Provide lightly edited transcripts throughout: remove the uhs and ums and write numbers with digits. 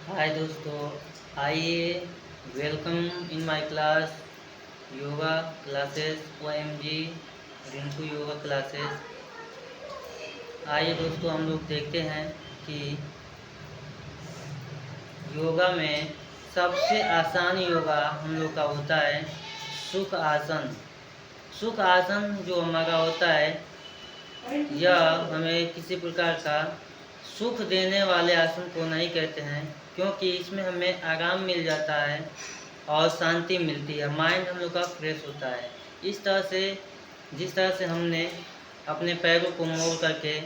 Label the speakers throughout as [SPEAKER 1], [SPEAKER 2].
[SPEAKER 1] हाय दोस्तों, आइए welcome in my class yoga classes OMG Rinku yoga classes. आइए दोस्तों, हम लोग देखते हैं कि योगा में सबसे आसान योगा हम लोग का होता है सुख आसन। सुख आसन जो हमारा होता है यह हमें किसी प्रकार का सुख देने वाले आसन को नहीं कहते हैं, क्योंकि इसमें हमें आराम मिल जाता है और शांति मिलती है, माइंड हम लोग का फ्रेश होता है। इस तरह से जिस तरह से हमने अपने पैरों को मोड़ करके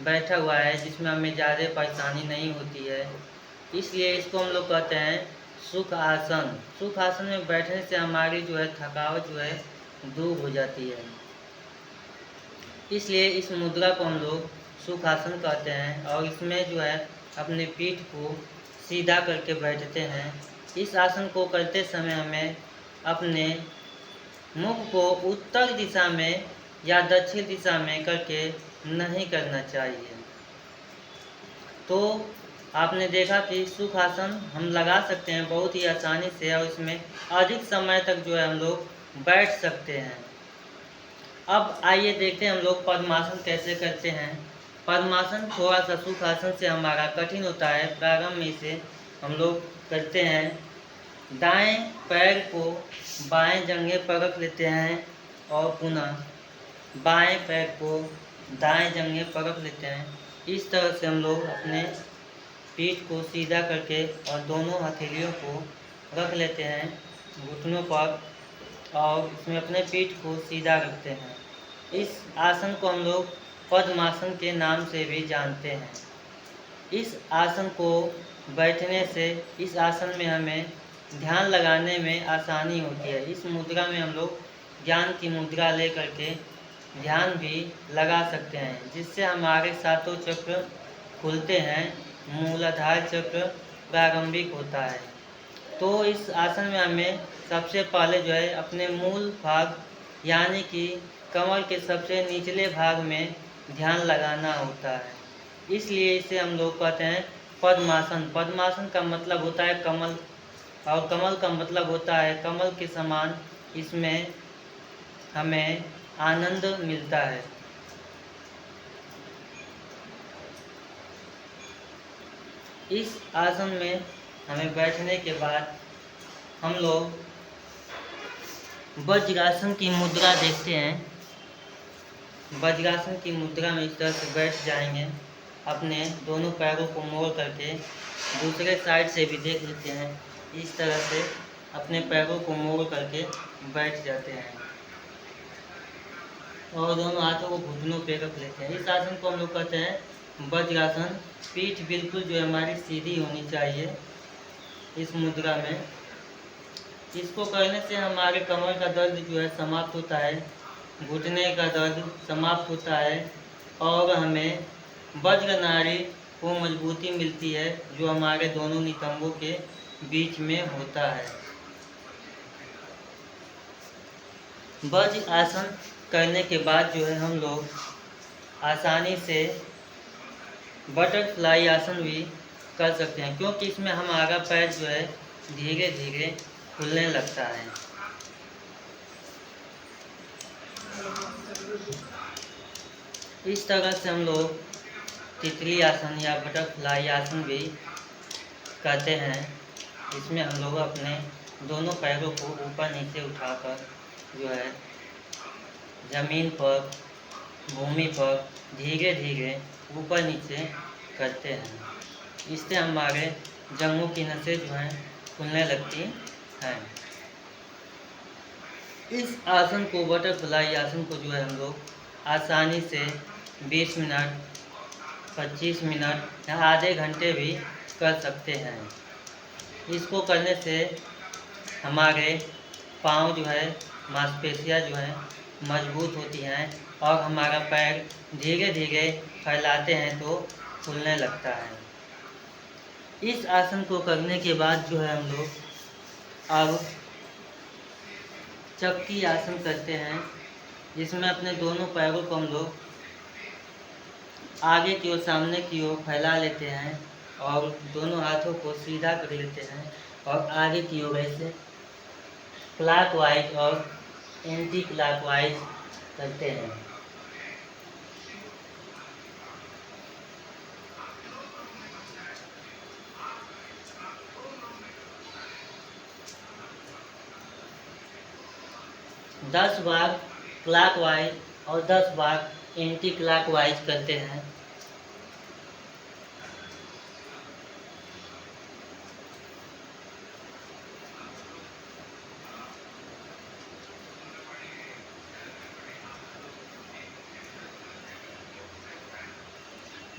[SPEAKER 1] बैठा हुआ है, जिसमें हमें ज़्यादा परेशानी नहीं होती है, इसलिए इसको हम लोग कहते हैं सुख आसन। सुख आसन में बैठने से हमारी जो है थकावट जो है दूर हो जाती है, इसलिए इस मुद्रा को हम लोग सुख आसन कहते हैं। और इसमें जो है अपने पीठ को सीधा करके बैठते हैं। इस आसन को करते समय हमें अपने मुख को उत्तर दिशा में या दक्षिण दिशा में करके नहीं करना चाहिए। तो आपने देखा कि सुख आसन हम लगा सकते हैं बहुत ही आसानी से, और इसमें अधिक समय तक जो है हम लोग बैठ सकते हैं। अब आइए देखते हैं हम लोग पद्मासन कैसे करते हैं। पद्मासन थोड़ा सा सुख आसन से हमारा कठिन होता है। प्रारंभ में इसे हम लोग करते हैं। दाएं पैर को बाएं जंघे पर रख लेते हैं और पुनः बाएं पैर को दाएं जंघे पर रख लेते हैं। इस तरह से हम लोग अपने पीठ को सीधा करके और दोनों हथेलियों को रख लेते हैं घुटनों पर, और इसमें अपने पीठ को सीधा रखते हैं। इस आसन को हम लोग पद्मासन के नाम से भी जानते हैं। इस आसन को बैठने से इस आसन में हमें ध्यान लगाने में आसानी होती है। इस मुद्रा में हम लोग ज्ञान की मुद्रा ले करके ध्यान भी लगा सकते हैं, जिससे हमारे सातों चक्र खुलते हैं। मूलाधार चक्र प्रारंभिक होता है। तो इस आसन में हमें सबसे पहले जो है अपने मूल भाग यानी कि कमर के सबसे निचले भाग में ध्यान लगाना होता है, इसलिए इसे हम लोग कहते हैं पद्मासन। पद्मासन का मतलब होता है कमल, और कमल का मतलब होता है कमल के समान इसमें हमें आनंद मिलता है। इस आसन में हमें बैठने के बाद हम लोग वज्रासन की मुद्रा देखते हैं। वज्रासन की मुद्रा में इस तरह से बैठ जाएंगे, अपने दोनों पैरों को मोड़ करके। दूसरे साइड से भी देख लेते हैं, इस तरह से अपने पैरों को मोड़ करके बैठ जाते हैं और दोनों हाथों को घुटनों पे रख लेते हैं। इस आसन को हम लोग कहते हैं वज्रासन। पीठ बिल्कुल जो है हमारी सीधी होनी चाहिए इस मुद्रा में। इसको करने से हमारे कमर का दर्द जो है समाप्त होता है, घुटने का दर्द समाप्त होता है, और हमें वज्र नाड़ी को मजबूती मिलती है जो हमारे दोनों नितंबों के बीच में होता है। वज्र आसन करने के बाद जो है हम लोग आसानी से बटरफ्लाई आसन भी कर सकते हैं, क्योंकि इसमें हमारा पैर जो है धीरे धीरे खुलने लगता है। इस तरह से हम लोग तितली आसन या बटरफ्लाई आसन भी करते हैं। इसमें हम लोग अपने दोनों पैरों को ऊपर नीचे उठाकर जो है ज़मीन पर, भूमि पर धीरे धीरे ऊपर नीचे करते हैं। इससे हमारे जंघों की नसें जो हैं खुलने लगती हैं। इस आसन को, बटरफ्लाई आसन को जो है हम लोग आसानी से 20 मिनट, 25 मिनट या आधे घंटे भी कर सकते हैं। इसको करने से हमारे पाँव जो है, मांसपेशियाँ जो हैं मजबूत होती हैं, और हमारा पैर धीरे धीरे फैलाते हैं तो खुलने लगता है। इस आसन को करने के बाद जो है हम लोग अब चक्की आसन करते हैं, जिसमें अपने दोनों पैरों को हम लोग आगे की ओर, सामने की ओर फैला लेते हैं, और दोनों हाथों को सीधा कर लेते हैं और आगे की ओर ऐसे क्लॉकवाइज और एंटी क्लॉकवाइज करते हैं। दस बार क्लॉकवाइज और 10 बार एंटी क्लॉकवाइज करते हैं।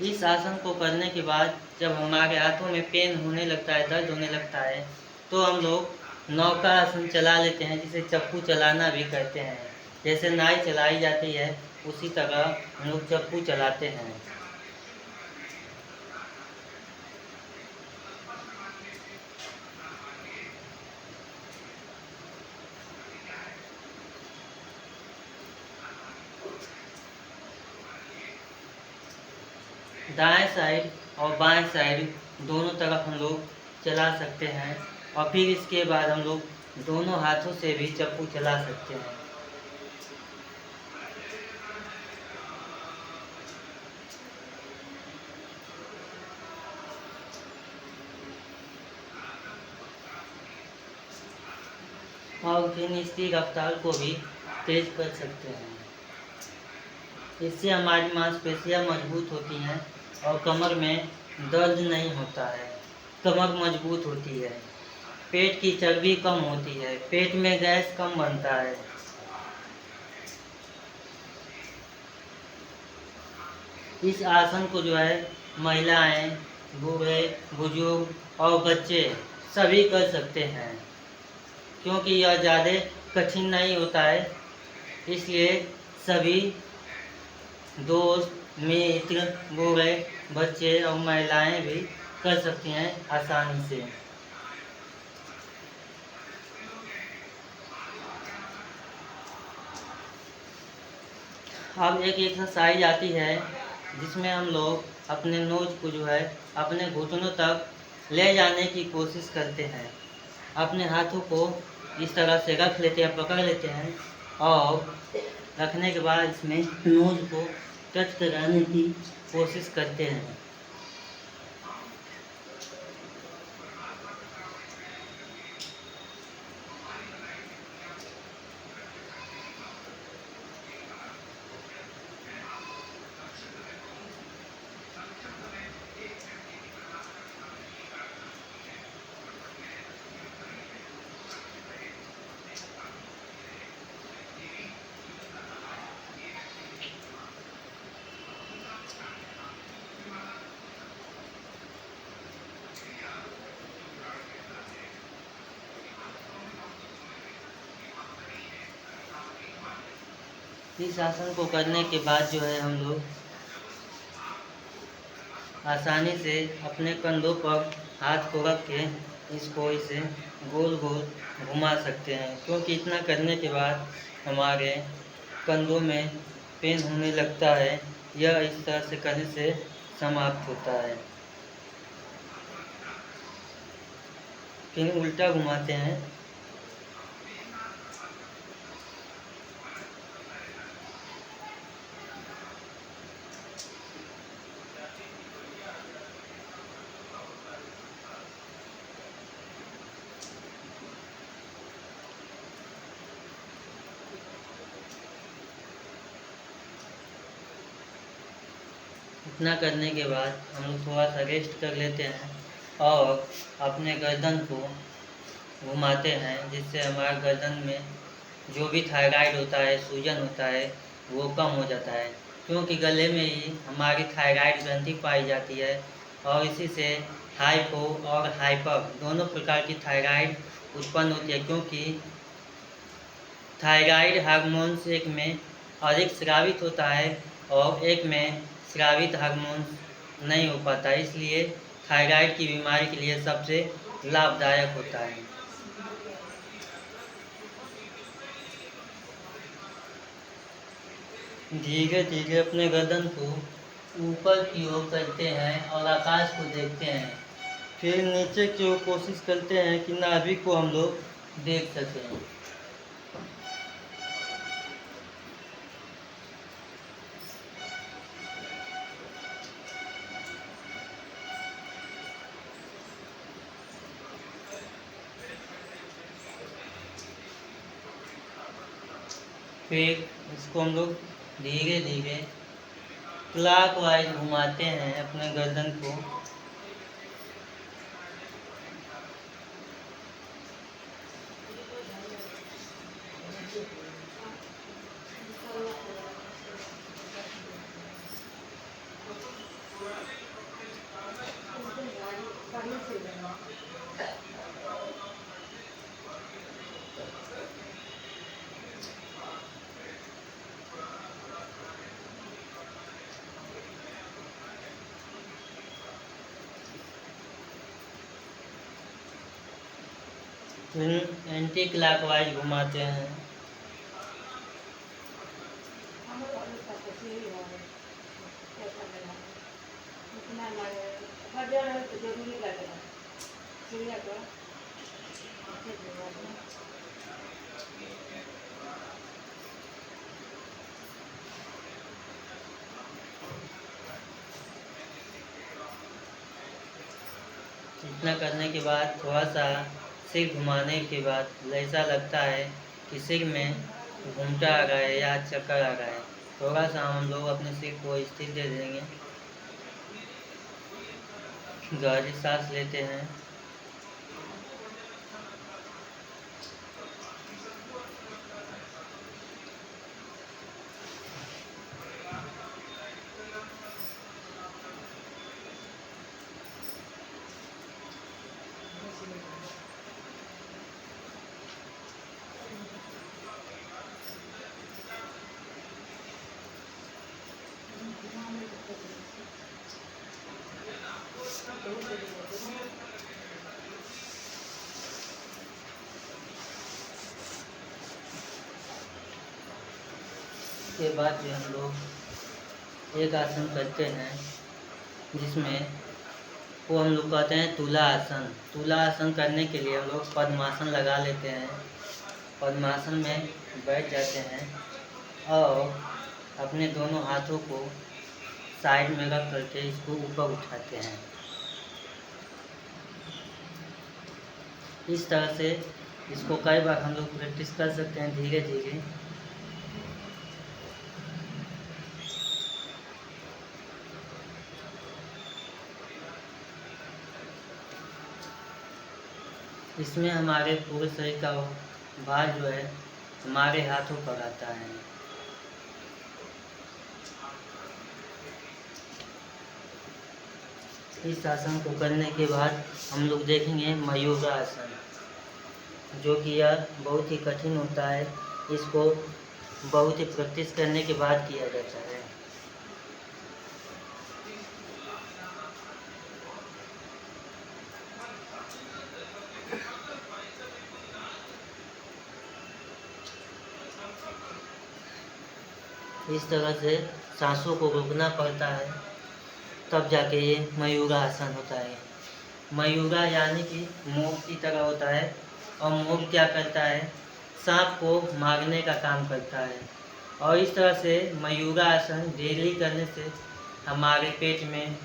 [SPEAKER 1] इस आसन को करने के बाद जब हमारे हाथों में पेन होने लगता है, दर्द होने लगता है, तो हम लोग नौका आसन चला लेते हैं, जिसे चप्पू चलाना भी कहते हैं। जैसे नाई चलाई जाती है उसी तरह हम लोग चप्पू चलाते हैं। दाएं साइड और बाएं साइड दोनों तरफ हम लोग चला सकते हैं और फिर इसके बाद हम लोग दोनों हाथों से भी चप्पू चला सकते हैं। और फिर इसकी रफ्तार को भी तेज कर सकते हैं। इससे हमारी मांसपेशियां मजबूत होती हैं और कमर में दर्द नहीं होता है, कमर मजबूत होती है, पेट की चर्बी कम होती है, पेट में गैस कम बनता है। इस आसन को जो है महिलाएं, बूढ़े, बुजुर्ग और बच्चे सभी कर सकते हैं, क्योंकि यह ज़्यादा कठिन नहीं होता है। इसलिए सभी दोस्त, मित्र, बूढ़े, बच्चे और महिलाएं भी कर सकती हैं आसानी से। अब एक एक्सरसाइज आती है जिसमें हम लोग अपने नोज को जो है अपने घुटनों तक ले जाने की कोशिश करते हैं। अपने हाथों को इस तरह से रख लेते हैं, पकड़ लेते हैं और रखने के बाद इसमें नोज को टच कराने की कोशिश करते हैं। इस आसन को करने के बाद जो है हम लोग आसानी से अपने कंधों पर हाथ को रख के इसको इसे गोल गोल घुमा सकते हैं, क्योंकि इतना करने के बाद हमारे कंधों में पेन होने लगता है। यह इस तरह से करने से समाप्त होता है। फिर उल्टा घुमाते हैं। इतना करने के बाद हम लोग थोड़ा सा रेस्ट कर लेते हैं और अपने गर्दन को घुमाते हैं, जिससे हमारे गर्दन में जो भी थायराइड होता है, सूजन होता है, वो कम हो जाता है। क्योंकि गले में ही हमारी थायराइड ग्रंथि पाई जाती है और इसी से हाइपो और हाइपर दोनों प्रकार की थायराइड उत्पन्न होती है। क्योंकि थायराइड हार्मोन्स एक में अधिक स्रावित होता है और एक में स्रावित हार्मोन नहीं हो पाता, इसलिए थायराइड की बीमारी के लिए सबसे लाभदायक होता है। धीरे धीरे अपने गर्दन को ऊपर की ओर करते हैं और आकाश को देखते हैं। फिर नीचे की ओर कोशिश करते हैं कि नाभि को हम लोग देख सकें। फिर इसको हम लोग धीरे धीरे क्लॉकवाइज घुमाते हैं अपने गर्दन को। फिर एंटी क्लॉकवाइज घुमाते हैं। इतना करने के बाद थोड़ा सा सिर घुमाने के बाद ऐसा लगता है कि सिर में घूमटा आ रहा है या चक्कर आ रहा है। थोड़ा सा हम लोग अपने सिर को स्थिर दे देंगे। गहरी सांस लेते हैं। के बाद भी हम लोग एक आसन करते हैं जिसमें वो हम लोग कहते हैं तुला आसन। तुला आसन करने के लिए हम लोग पद्मासन लगा लेते हैं। पद्मासन में बैठ जाते हैं और अपने दोनों हाथों को साइड में रख करके इसको ऊपर उठाते हैं। इस तरह से इसको कई बार हम लोग प्रैक्टिस कर सकते हैं धीरे धीरे। इसमें हमारे पूरे शरीर का भार जो है हमारे हाथों पर आता है। इस आसन को करने के बाद हम लोग देखेंगे मयूरासन, जो कि यह बहुत ही कठिन होता है। इसको बहुत ही प्रैक्टिस करने के बाद किया जाता है। इस तरह से सांसों को रोकना पड़ता है, तब जाके ये मयूरासन होता है। मयूरा यानी कि मोर की तरह होता है। और मोर क्या करता है, सांप को मारने का काम करता है। और इस तरह से मयूरासन डेली करने से हमारे पेट में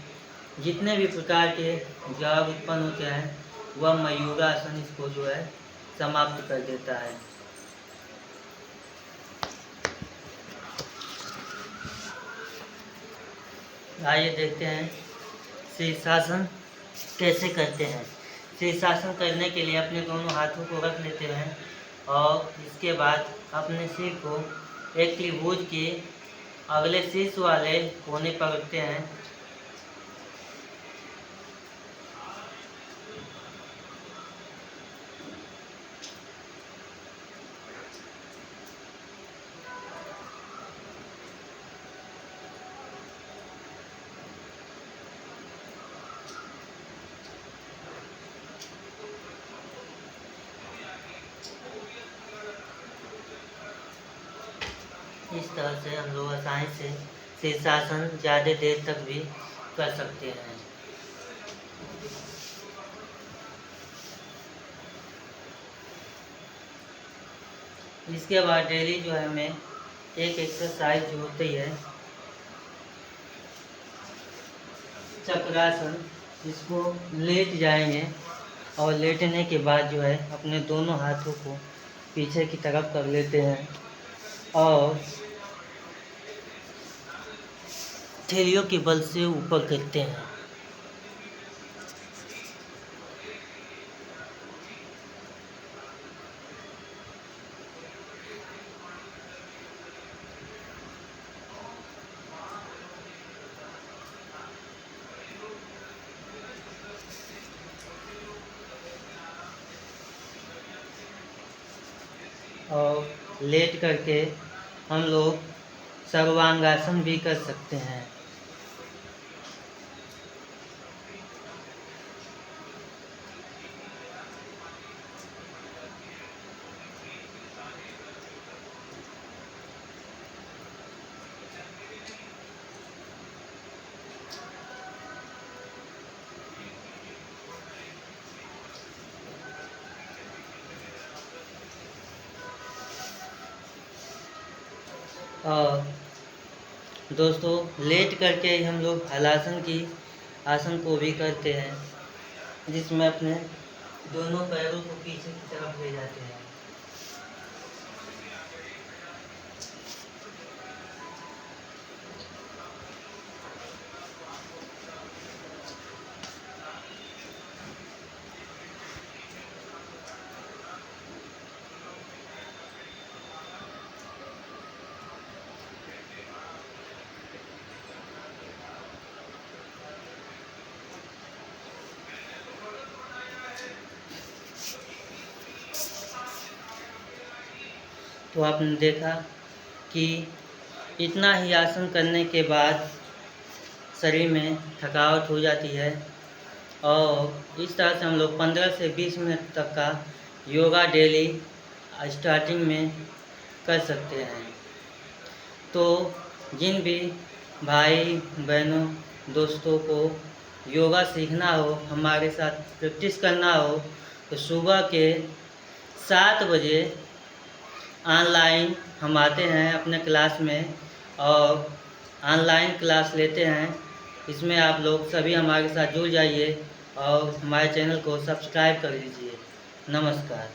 [SPEAKER 1] जितने भी प्रकार के जड़ उत्पन्न होते हैं वह मयूरासन इसको जो है समाप्त कर देता है। आइए देखते हैं शीर्षासन कैसे करते हैं। शीर्षासन करने के लिए अपने दोनों हाथों को रख लेते हैं और इसके बाद अपने सिर को एक त्रिभुज के अगले शीर्ष वाले कोने पर रखते हैं। इस तरह से हम लोग आसानी से शीर्षासन ज़्यादा देर तक भी कर सकते हैं। इसके बाद डेली जो है हमें एक एक्सरसाइज जो होती है चक्रासन, इसको लेट जाएंगे और लेटने के बाद जो है अपने दोनों हाथों को पीछे की तरफ कर लेते हैं और थैलियों के बल से ऊपर करते हैं। और लेट करके हम लोग सर्वांगासन भी कर सकते हैं। और दोस्तों लेट करके हम लोग हलासन की आसन को भी करते हैं, जिसमें अपने दोनों पैरों को पीछे की तरफ ले जाते हैं। तो आपने देखा कि इतना ही आसन करने के बाद शरीर में थकावट हो जाती है और इस तरह से हम लोग 15 से 20 मिनट तक का योगा डेली स्टार्टिंग में कर सकते हैं। तो जिन भी भाई बहनों दोस्तों को योगा सीखना हो, हमारे साथ प्रैक्टिस करना हो, तो सुबह के 7 बजे ऑनलाइन हम आते हैं अपने क्लास में और ऑनलाइन क्लास लेते हैं। इसमें आप लोग सभी हमारे साथ जुड़ जाइए और हमारे चैनल को सब्सक्राइब कर लीजिए। नमस्कार।